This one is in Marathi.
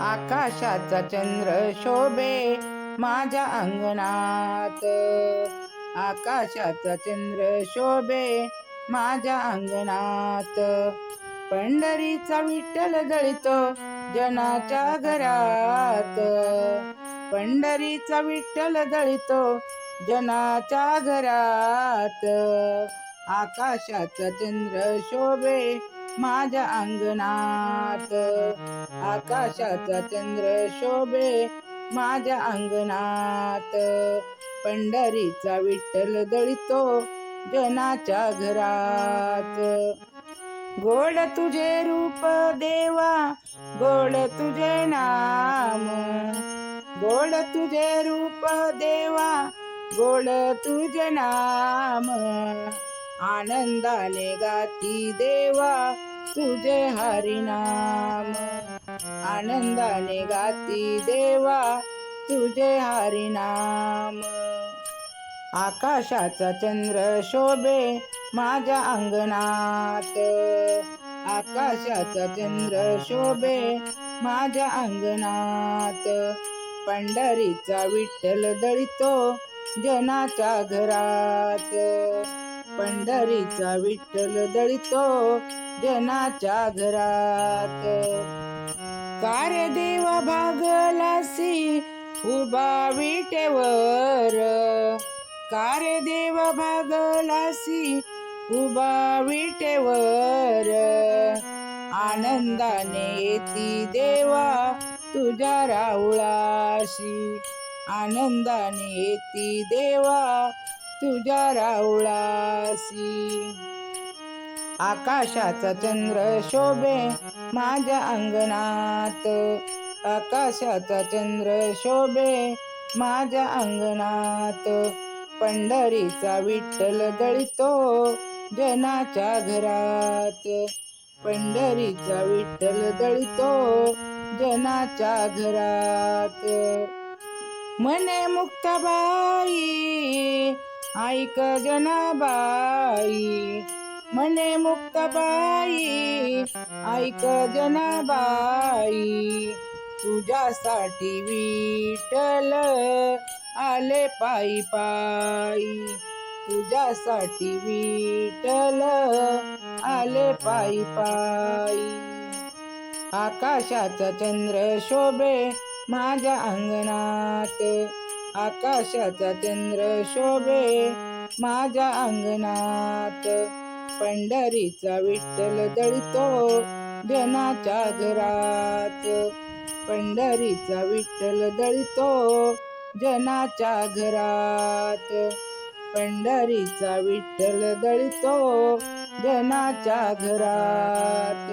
आकाशाचा चंद्र शोभे माझ्या अंगणात. आकाशाचा चंद्र शोभे माझ्या अंगणात. पंढरीचा विठ्ठल दळतो जनाच्या घरात. पंढरीचा विठ्ठल दळतो जनाच्या घरात. आकाशाचा चंद्र शोभे माझ्या अंगणात. आकाशाचा चंद्र शोभे माझ्या अंगणात. पंढरीचा विठ्ठल दळतो जनाच्या घरात. गोड तुझे रूप देवा, गोड तुझे नाम. गोड तुझे रूप देवा, गोड तुझे नाम. आनंदाने गाती देवा तुझे हरिनाम. आनंदाने गाती देवा तुझे हरिनाम. आकाशाचा चंद्र शोभे माझ्या अंगणात. आकाशाचा चंद्र शोभे माझ्या अंगणात. पंढरीचा विठ्ठल दळतो जनाच्या घरात. पंढरीचा विठ्ठल दळतो जनाच्या घरात. कार्य देवा भागलासी उभा विटेवर. कार्य देवा भागलासी उभा विटेवर. आनंदाने येती देवा तुझ्या राऊळाशी. आनंदाने येती देवा तुझ्या राऊळाशी. आकाशाचा चंद्र शोभे माझ्या अंगणात. आकाशाचा चंद्र शोभे माझ्या अंगणात. पंढरीचा विठ्ठल दळतो जनाच्या घरात. पंढरीचा विठ्ठल दळतो जनाच्या घरात. मने मुक्ताबाई ऐक जनाबाई. मने मुक्ताबाई ऐक जनाबाई. तुझ्यासाठी विठ्ठल आले पायी पायी. तुझ्यासाठी विठ्ठल आले पायी पायी. आकाशाचा चंद्र शोभे माझ्या अंगणात. आकाशाचा चंद्र शोभे माझ्या अंगणात. पंढरीचा विठ्ठल दळतो जनाच्या घरात. पंढरीचा विठ्ठल दळतो जनाच्या घरात. पंढरीचा विठ्ठल दळतो जनाच्या घरात.